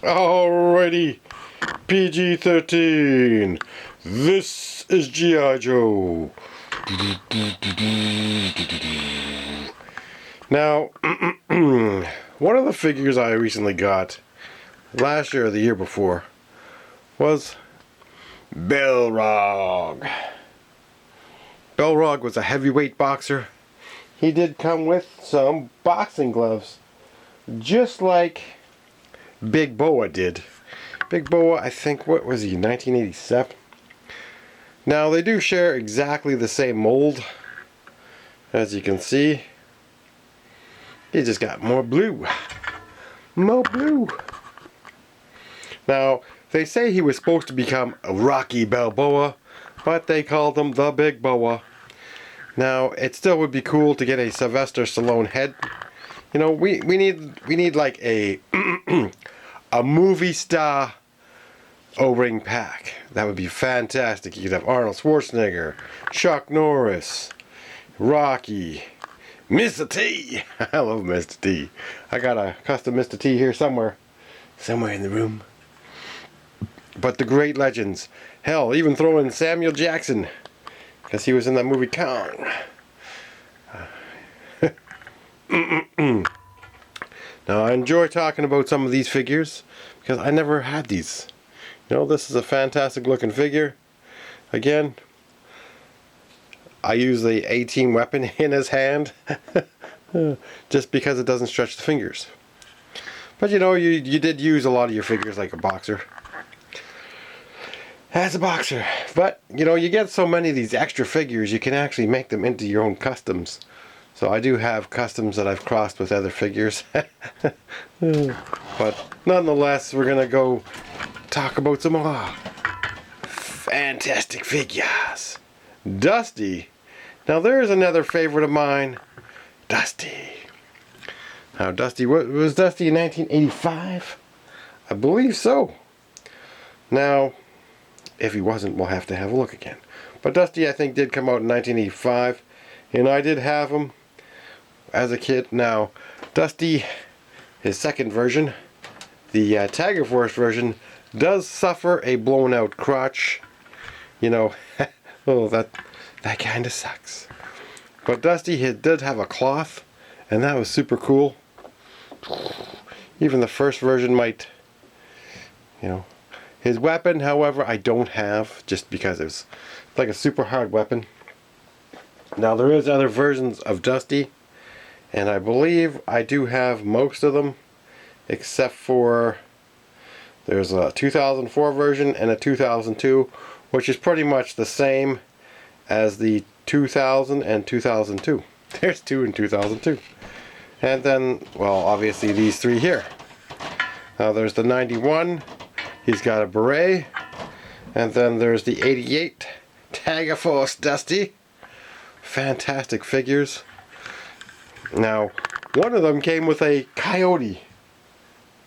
Alrighty, PG-13. This is G.I. Joe. Now, one of the figures I recently got, last year or the year before, was Belrog. Belrog was a heavyweight boxer. He did come with some boxing gloves, just like Big Boa did. Big Boa, I think, what was he, 1987? Now, they do share exactly the same mold. As you can see, he just got more blue. More blue. Now, they say he was supposed to become a Rocky Balboa, but they called him the Big Boa. Now, it still would be cool to get a Sylvester Stallone head. You know, we need like a a movie star O-ring pack. That would be fantastic. You could have Arnold Schwarzenegger, Chuck Norris, Rocky, Mr. T. I love Mr. T. I got a custom Mr. T here somewhere in the room. But the great legends. Hell, even throw in Samuel Jackson, because he was in that movie Kong. Now, I enjoy talking about some of these figures because I never had these. You know, this is a fantastic looking figure. Again, I use the A-team weapon in his hand just because it doesn't stretch the fingers. But you know, you did use a lot of your figures like a boxer. As a boxer. But, you know, you get so many of these extra figures, you can actually make them into your own customs. So I do have customs that I've crossed with other figures. But nonetheless, we're going to go talk about some more fantastic figures. Dusty. Now there's another favorite of mine. Dusty. Now Dusty, what was Dusty in 1985? I believe so. Now, if he wasn't, we'll have to have a look again. But Dusty, I think, did come out in 1985. And I did have him as a kid. Now, Dusty, his second version, the Tiger Force version, does suffer a blown out crotch. You know, oh, that kind of sucks. But Dusty, he did have a cloth, and that was super cool. Even the first version might, you know. His weapon, however, I don't have, just because it's like a super hard weapon. Now, there is other versions of Dusty, and I believe I do have most of them, except for there's a 2004 version and a 2002, which is pretty much the same as the 2000 and 2002. There's two in 2002. And then, well, obviously these three here. Now, there's the 91. He's got a beret. And then there's the 88 Tiger Force Dusty. Fantastic figures. Now, one of them came with a coyote.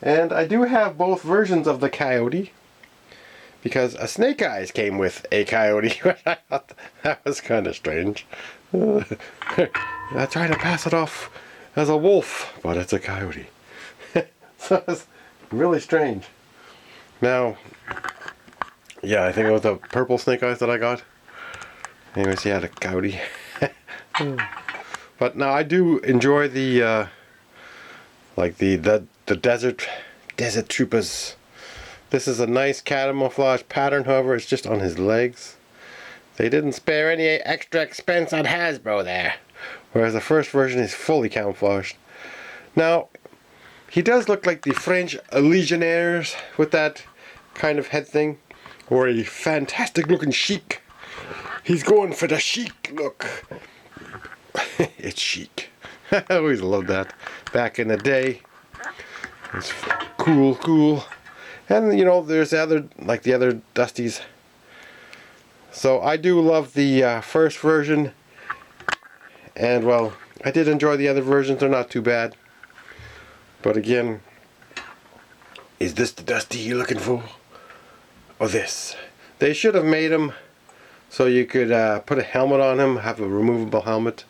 And I do have both versions of the coyote, because a Snake Eyes came with a coyote. I thought that was kind of strange. I tried to pass it off as a wolf, but it's a coyote. So it's really strange. Now, yeah, I think it was the purple Snake Eyes that I got. Anyways, he had a coyote. But now I do enjoy the like the desert troopers. This is a nice camouflage pattern, however, it's just on his legs. They didn't spare any extra expense on Hasbro there. Whereas the first version is fully camouflaged. Now, he does look like the French Legionnaires with that kind of head thing. Or a fantastic looking chic. He's going for the chic look. It's chic. I always loved that. Back in the day. It's cool. And, you know, there's the other, like the other Dusties. So I do love the first version. And, well, I did enjoy the other versions. They're not too bad. But again, is this the Dusty you're looking for? Or this? They should have made him so you could put a helmet on him, have a removable helmet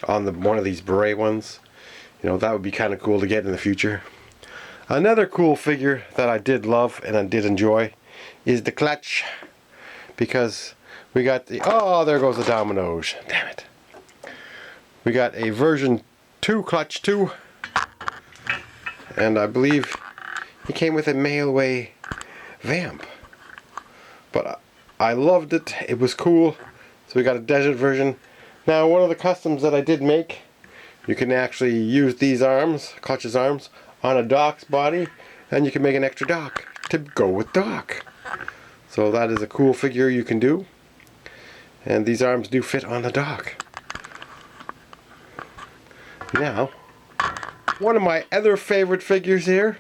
on one of these beret ones. You know, that would be kind of cool to get in the future. Another cool figure that I did love and I did enjoy is the clutch, because we got the, oh, there goes the dominoes, damn it. We got a version 2 clutch 2, and I believe he came with a mail-away vamp, but I loved it. It was cool. So we got a desert version. Now, one of the customs that I did make, you can actually use these arms, clutch's arms, on a Doc's body, and you can make an extra Doc to go with Doc. So that is a cool figure you can do, and these arms do fit on the Doc. Now, one of my other favorite figures here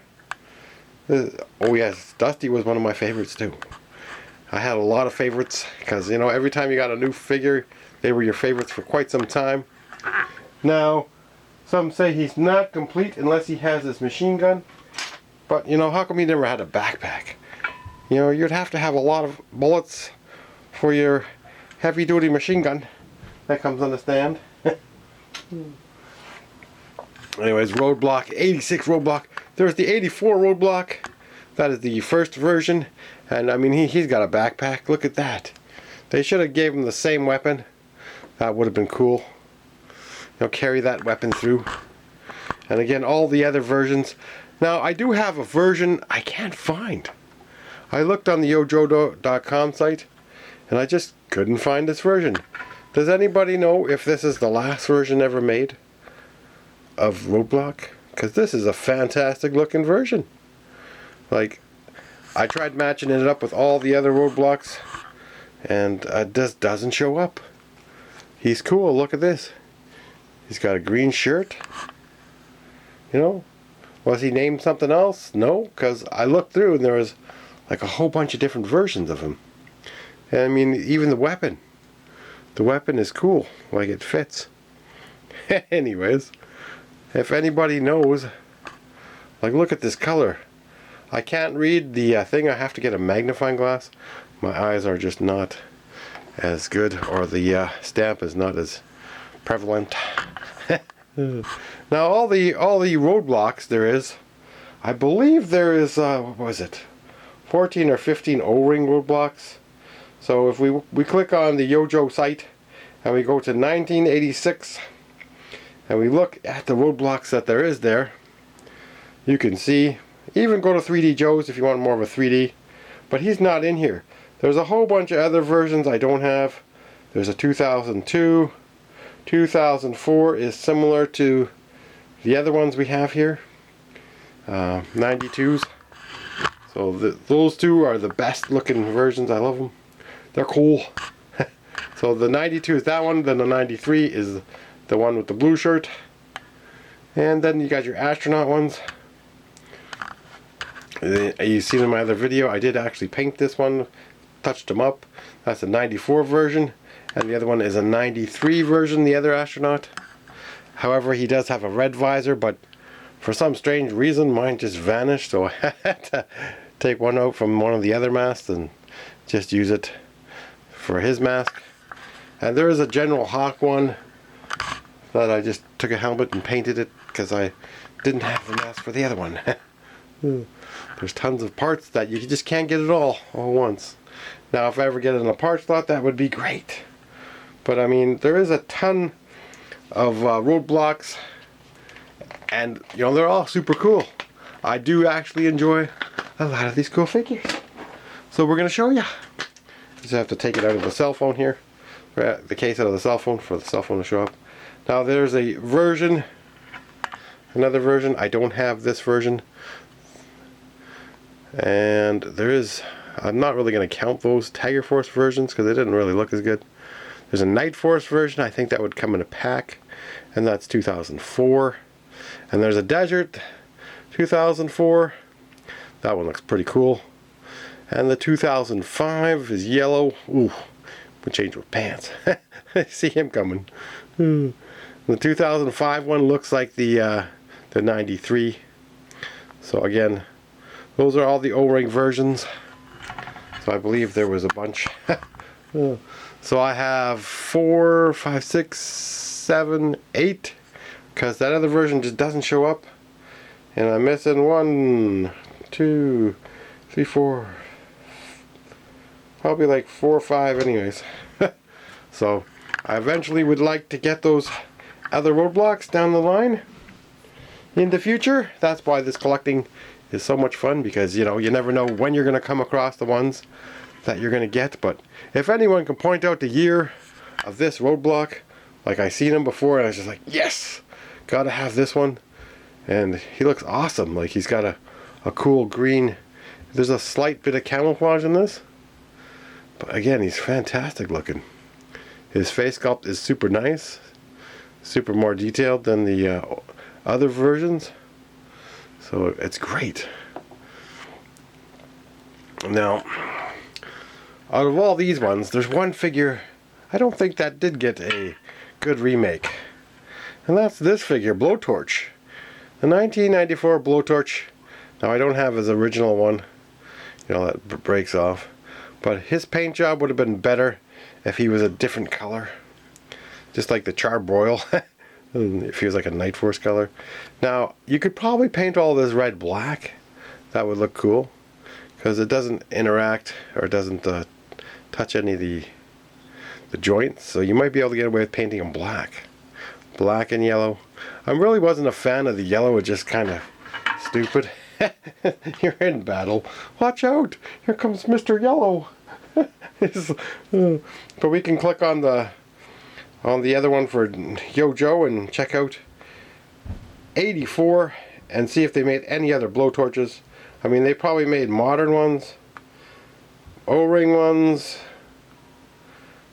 is, oh yes, Dusty was one of my favorites too. I had a lot of favorites because, you know, every time you got a new figure, they were your favorites for quite some time. Now, some say he's not complete unless he has his machine gun, but you know, how come he never had a backpack? You know, you'd have to have a lot of bullets for your heavy duty machine gun that comes on the stand. Anyways, Roadblock, 86 Roadblock. There's the 84 Roadblock. That is the first version. And I mean, he's got a backpack. Look at that. They should have gave him the same weapon. That would have been cool. You know, carry that weapon through. And again, all the other versions. Now, I do have a version I can't find. I looked on the ojodo.com site, and I just couldn't find this version. Does anybody know if this is the last version ever made of Roadblock? Because this is a fantastic looking version. Like, I tried matching it up with all the other Roadblocks, and it just doesn't show up. He's cool. Look at this. He's got a green shirt. You know, was he named something else? No, because I looked through and there was like a whole bunch of different versions of him. And I mean, even the weapon. The weapon is cool. Like, it fits. Anyways, if anybody knows, like, look at this color. I can't read the thing. I have to get a magnifying glass. My eyes are just not as good, or the stamp is not as prevalent. Now, all the Roadblocks there is, I believe there is what was it, 14 or 15 O-ring Roadblocks. So if we click on the G.I.Joe site and we go to 1986 and we look at the Roadblocks that there is there, you can see. Even go to 3D Joe's if you want more of a 3D, but he's not in here. There's a whole bunch of other versions I don't have. There's a 2002. 2004 is similar to the other ones we have here. 92s. So those two are the best looking versions. I love them. They're cool. So the 92 is that one. Then the 93 is the one with the blue shirt. And then you got your astronaut ones. You seen in my other video, I did actually paint this one, touched them up. That's a 94 version, and the other one is a 93 version, the other astronaut. However, he does have a red visor, but for some strange reason mine just vanished, so I had to take one out from one of the other masks and just use it for his mask. And there is a General Hawk one that I just took a helmet and painted it because I didn't have the mask for the other one. There's tons of parts that you just can't get it all once. Now, if I ever get it in a parts lot, that would be great. But I mean, there is a ton of Roadblocks, and you know, they're all super cool. I do actually enjoy a lot of these cool figures. So we're going to show you. Just have to take it out of the cell phone here. The case out of the cell phone for the cell phone to show up. Now there's a version, another version. I don't have this version. And there is, I'm not really going to count those Tiger Force versions because they didn't really look as good. There's a Night Force version. I think that would come in a pack, and that's 2004. And there's a Desert 2004. That one looks pretty cool. And the 2005 is yellow. Ooh, we changed with pants. See him coming. The 2005 one looks like the 93. So again, those are all the O-ring versions. So I believe there was a bunch. So I have 4, 5, 6, 7, 8, because that other version just doesn't show up. And I'm missing 1, 2, 3, 4, probably like 4 or 5 anyways. So I eventually would like to get those other roadblocks down the line in the future. That's why this collecting is so much fun, because you know, you never know when you're going to come across the ones that you're going to get. But if anyone can point out the year of this roadblock, like I seen him before and I was just like, yes, gotta have this one. And he looks awesome. Like he's got a cool green, there's a slight bit of camouflage in this, but again, he's fantastic looking. His face sculpt is super nice, super more detailed than the other versions, so it's great. Now, out of all these ones, there's one figure I don't think that did get a good remake, and that's this figure, Blowtorch. The 1994 Blowtorch. Now I don't have his original one, you know, that breaks off, but his paint job would have been better if he was a different color, just like the Charbroil. If he was like a Night Force color. Now you could probably paint all this red black. That would look cool, because it doesn't interact or doesn't touch any of the joints, so you might be able to get away with painting them black and yellow. I really wasn't a fan of the yellow. It's just kind of stupid. You're in battle, watch out, here comes Mr. Yellow. But we can click on the other one for G.I.Joe and check out 84 and see if they made any other blowtorches. I mean, they probably made modern ones, O-ring ones.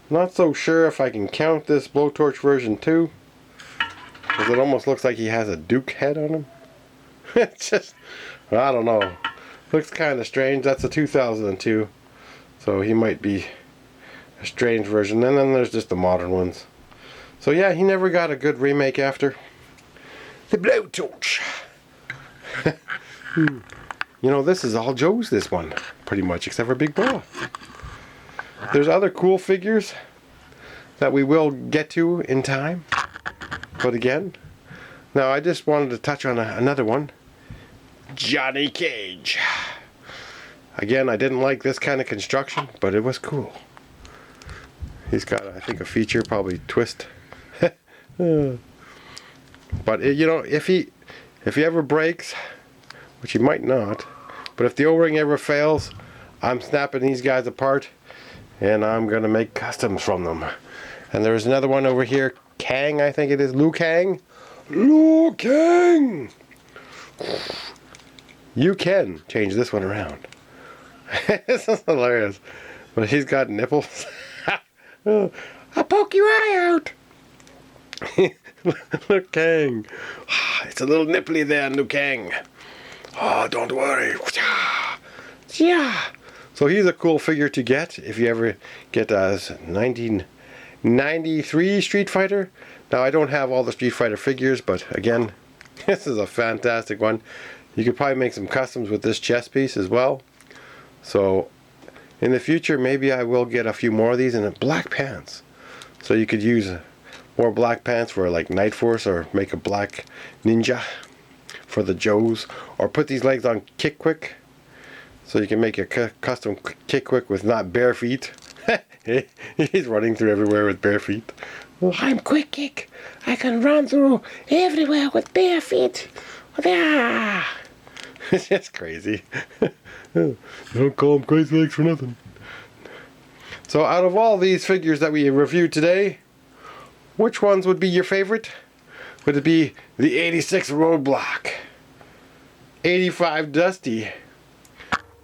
Not so sure if I can count this blowtorch version 2, because it almost looks like he has a Duke head on him. It's just, I don't know, looks kind of strange. That's a 2002, so he might be a strange version. And then there's just the modern ones. So yeah, he never got a good remake after the Blowtorch. You know, this is all Joe's, this one, pretty much, except for Big Bra. There's other cool figures that we will get to in time, but again, now I just wanted to touch on another one, Johnny Cage. Again, I didn't like this kind of construction, but it was cool. He's got, I think, a feature, probably twist. But you know, if he ever breaks, which he might not, but if the O-ring ever fails, I'm snapping these guys apart and I'm gonna make customs from them. And there's another one over here, Kang, I think it is, Liu Kang. Liu Kang! You can change this one around. This is hilarious. But he's got nipples. I'll poke your eye out. Liu Kang. It's a little nipply there, Liu Kang. Oh, don't worry. Yeah. So he's a cool figure to get if you ever get a 1993 Street Fighter. Now I don't have all the Street Fighter figures, but again, this is a fantastic one. You could probably make some customs with this chest piece as well. So in the future, maybe I will get a few more of these in black pants. So you could use more black pants for like Night Force, or make a black ninja for the Joes, or put these legs on Kick Quick, so you can make a custom Kick Quick with not bare feet. He's running through everywhere with bare feet. Well, I'm Quick Kick. I can run through everywhere with bare feet. Yeah. It's just crazy. Don't call them crazy legs for nothing. So out of all these figures that we reviewed today, which ones would be your favorite? Would it be the 86 Roadblock, 85 Dusty,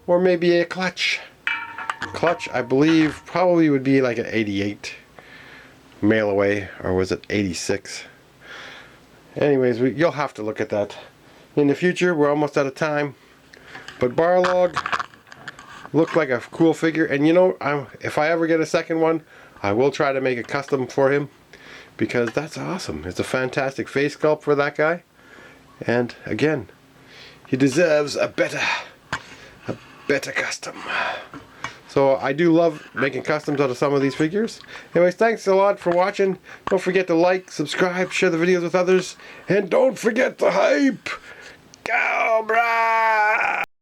or maybe a Clutch? Clutch, I believe, probably would be like an 88 mail away, or was it 86? Anyways, you'll have to look at that in the future. We're almost out of time, but Barlog looked like a cool figure, and you know, if I ever get a second one, I will try to make a custom for him, because that's awesome. It's a fantastic face sculpt for that guy, and again, he deserves a better custom. So I do love making customs out of some of these figures. Anyways, thanks a lot for watching. Don't forget to like, subscribe, share the videos with others, and don't forget the hype. Cobra!